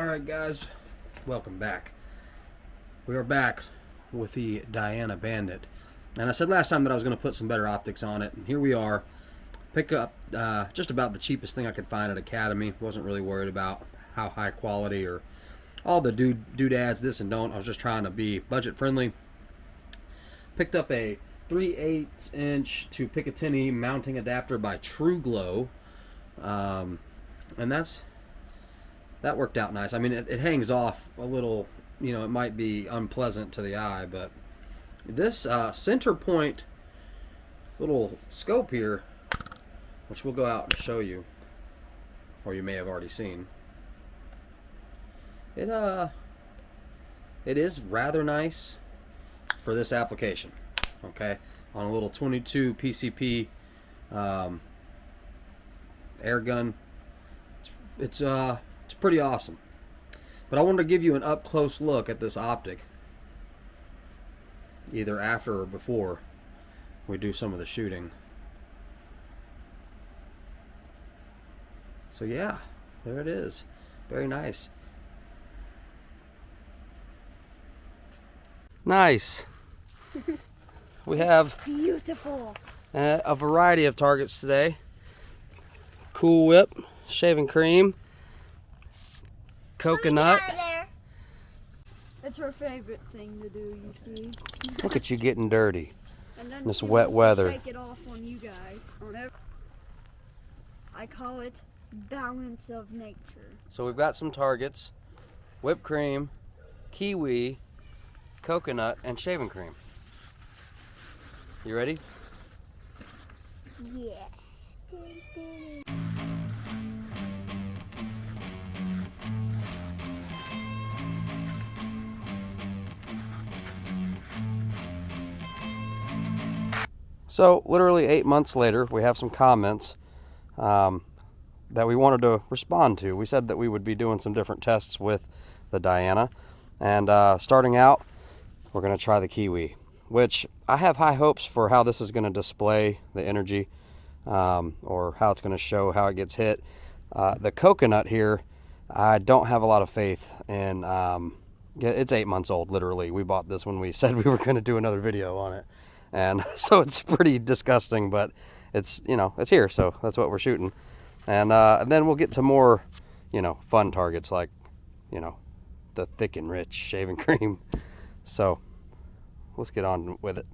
Alright guys, welcome back. We are back with the Diana Bandit. And I said last time that I was going to put some better optics on it. And here we are. Pick up just about the cheapest thing I could find at Academy. Wasn't really worried about how high quality or all the doodads, this and don't. I was just trying to be budget friendly. Picked up a 3/8 inch to Picatinny mounting adapter by True Glow. And that worked out nice. I mean, it hangs off a little, you know, it might be unpleasant to the eye, but this center point little scope here, which we'll go out and show you, or you may have already seen, it is rather nice for this application. Okay, on a little 22 PCP air gun, it's pretty awesome. But I wanted to give you an up close look at this optic, either after or before we do some of the shooting. So yeah, there it is. Very nice. Nice. We have beautiful a variety of targets today. Cool Whip, shaving cream, coconut. That's her favorite thing to do, you see. Look at you getting dirty. And then This wet weather. Shake it off on you guys. I call it balance of nature. So we've got some targets: whipped cream, kiwi, coconut, and shaving cream. You ready? Yeah. So literally 8 months later, we have some comments that we wanted to respond to. We said that we would be doing some different tests with the Diana, and starting out, we're going to try the kiwi, which I have high hopes for how this is going to display the energy, or how it's going to show how it gets hit. The coconut here, I don't have a lot of faith in. It's 8 months old, literally. We bought this when we said we were going to do another video on it. And so it's pretty disgusting, but it's, you know, it's here, so that's what we're shooting. And then we'll get to more, you know, fun targets like, you know, the thick and rich shaving cream. So let's get on with it.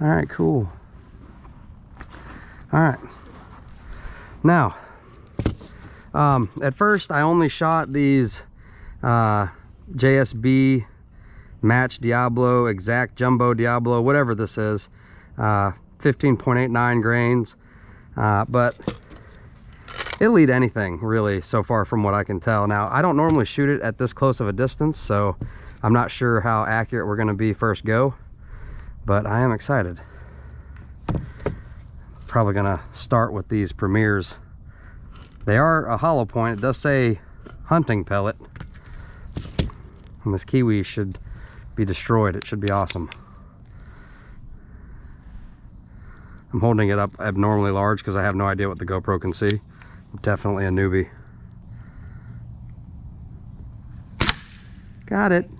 All right, cool. All right. Now, at first I only shot these JSB Match Diablo, Exact Jumbo Diablo, whatever this is, 15.89 grains, but it'll eat anything really so far from what I can tell. Now, I don't normally shoot it at this close of a distance, so I'm not sure how accurate we're going to be first go, but I am excited. Probably going to start with these Premiers. They are a hollow point. It does say hunting pellet, and this kiwi should be destroyed. It should be awesome. I'm holding it up abnormally large because I have no idea what the GoPro can see. I'm definitely a newbie. Got it.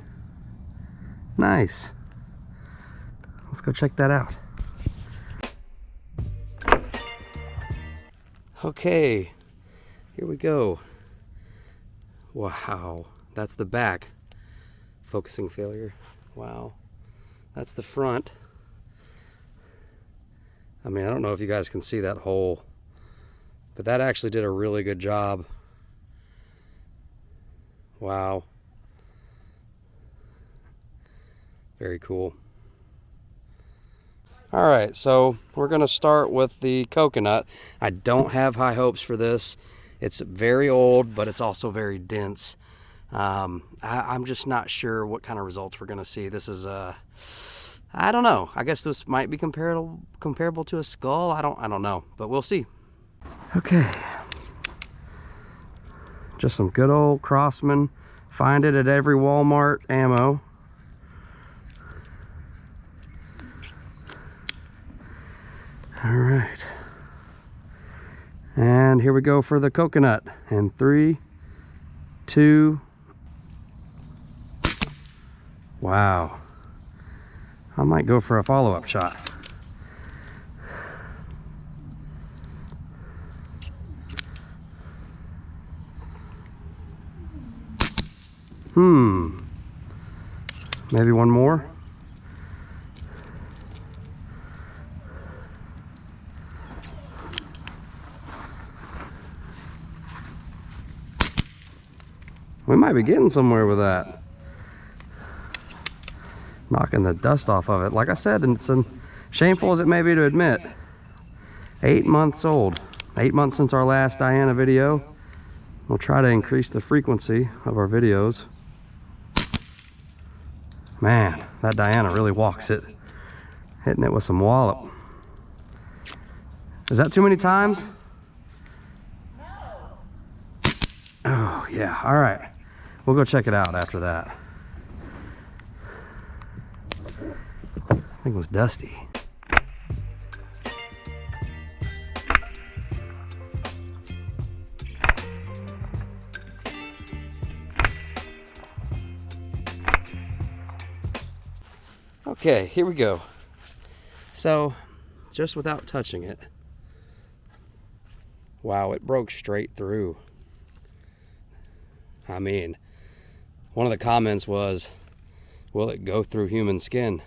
Nice. Let's go check that out. Okay, here we go. Wow, that's the back. Focusing failure. Wow, that's the front. I mean, I don't know if you guys can see that hole, but that actually did a really good job. Wow, very cool. All right, so we're gonna start with the coconut. I don't have high hopes for this. It's very old, but it's also very dense. I'm just not sure what kind of results we're going to see. This is, I don't know. I guess this might be comparable to a skull. I don't know, but we'll see. Okay. Just some good old Crossman. Find it at every Walmart ammo. All right. And here we go for the coconut. And 3, 2. Wow. I might go for a follow-up shot. Maybe one more. We might be getting somewhere with that. Knocking the dust off of it. Like I said, it's shameful as it may be to admit, 8 months old. 8 months since our last Diana video. We'll try to increase the frequency of our videos. Man, that Diana really walks it. Hitting it with some wallop. Is that too many times? Oh, yeah. All right. We'll go check it out after that. I think it was Dusty. Okay, here we go. So, just without touching it. Wow, it broke straight through. I mean, one of the comments was, will it go through human skin?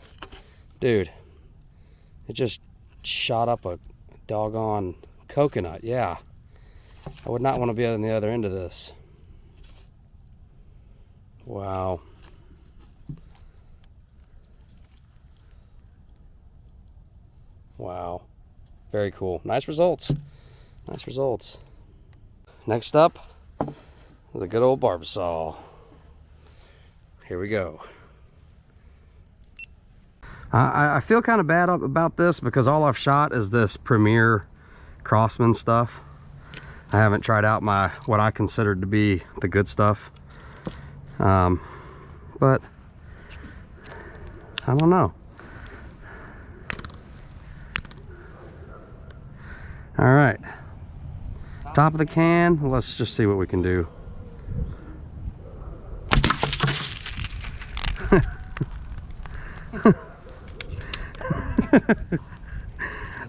Dude, it just shot up a doggone coconut, yeah. I would not want to be on the other end of this. Wow. Wow. Very cool. Nice results. Nice results. Next up, the good old Barbasol. Here we go. I feel kind of bad about this because all I've shot is this Premier Crossman stuff. I haven't tried out what I considered to be the good stuff. But I don't know. All right, top of the can. Let's just see what we can do.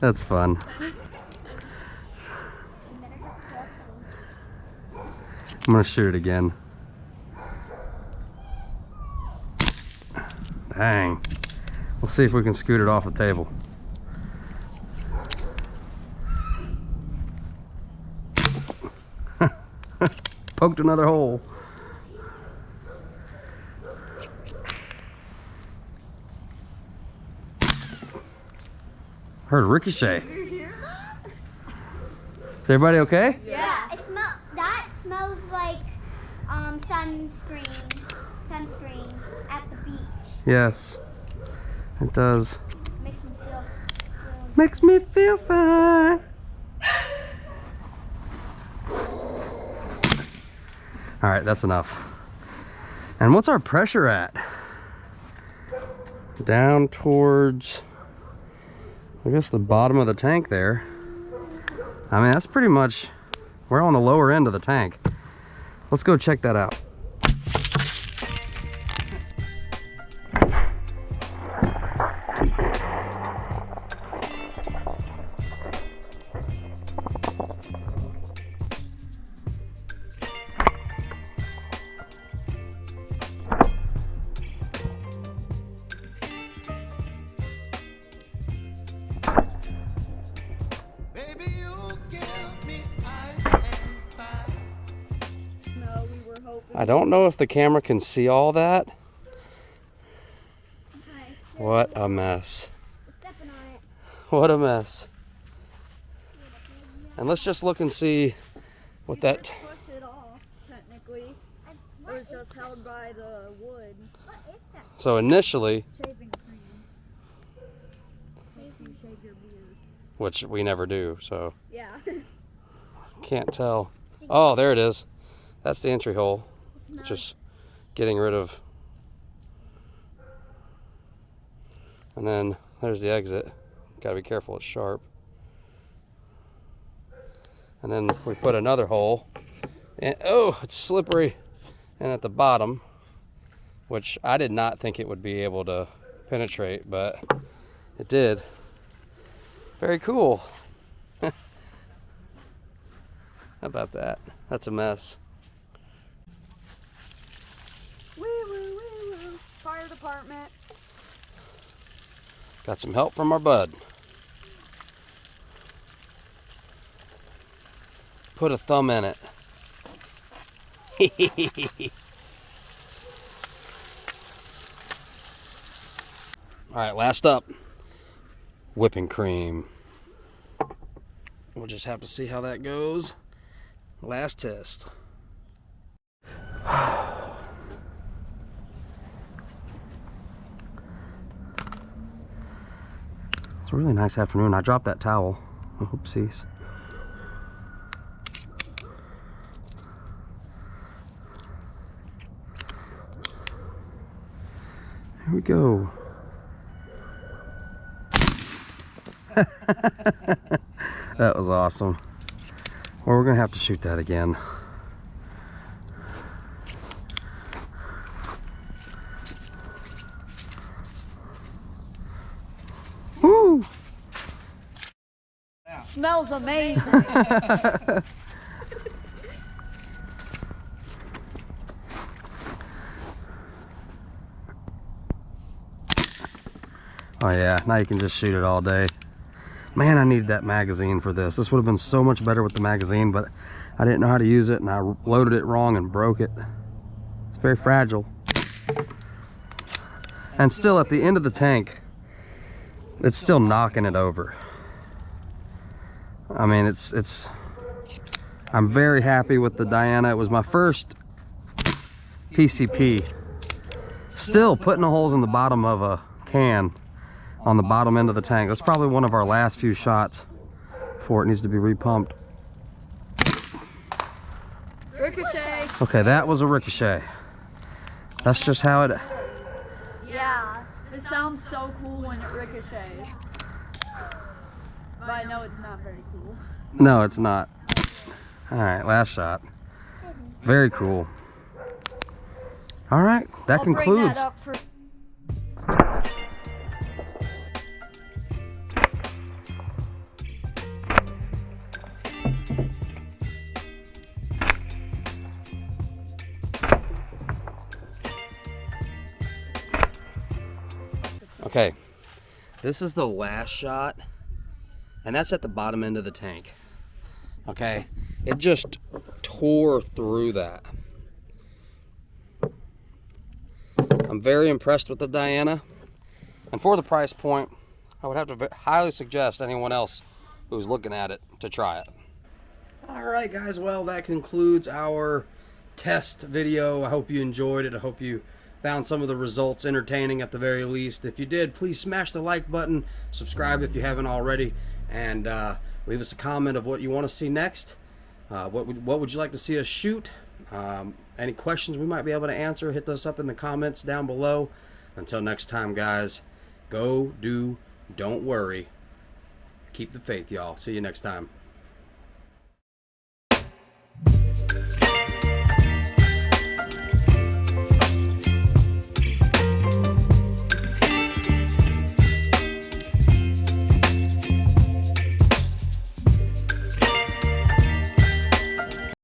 That's fun. I'm gonna shoot it again. Dang. Let's see if we can scoot it off the table. Poked another hole. Heard a ricochet. Is everybody okay? Yeah. That smells like sunscreen at the beach. Yes, it does. Makes me feel good. Makes me feel fine. All right, that's enough. And what's our pressure at? Down towards, I guess, the bottom of the tank there. I mean, that's pretty much, we're on the lower end of the tank. Let's go check that out. I don't know if the camera can see all that. Okay. What a mess. Stepping on it. What a mess. And let's just look and see what that... Just push it off, technically. It was just held by the wood. What is that? So initially, Shaving cream. Makes you shave your beard. which we never do, so Yeah. can't tell. Oh, there it is. That's the entry hole. Just getting rid of. And then there's the exit. Gotta be careful, it's sharp. And then we put another hole. And oh, it's slippery. and at the bottom, which I did not think it would be able to penetrate, but it did. Very cool. How about that? That's a mess. Woo woo woo woo. Fire department. Got some help from our bud. Put a thumb in it. All right, last up, whipping cream. We'll just have to see how that goes. Last test. It's a really nice afternoon. I dropped that towel. Oopsies. Here we go. That was awesome. Well, we're gonna have to shoot that again. Woo! Smells amazing. Oh yeah, now you can just shoot it all day. Man, I needed that magazine for this. This would have been so much better with the magazine, but I didn't know how to use it, and I loaded it wrong and broke it. It's very fragile. And still, at the end of the tank, it's still knocking it over. I mean, I'm very happy with the Diana. It was my first PCP. Still putting the holes in the bottom of a can on the bottom end of the tank. That's probably one of our last few shots before it needs to be repumped. Ricochet. Okay, that was a ricochet. That's just how it... Yeah. It sounds so cool when it ricochets. But I know it's not very cool. No, it's not. All right, last shot. Very cool. All right, that I'll concludes. Bring that up for Okay, this is the last shot, and that's at the bottom end of the tank. Okay, it just tore through that. I'm very impressed with the Diana, and for the price point, I would have to highly suggest anyone else who's looking at it to try it. All right, guys, well, that concludes our test video. I hope you enjoyed it. I hope you found some of the results entertaining at the very least. If you did, please smash the like button, subscribe if you haven't already, and leave us a comment of what you want to see next. What would you like to see us shoot? Any questions we might be able to answer, hit those up in the comments down below. Until next time, guys, go do, don't worry. Keep the faith, y'all. See you next time.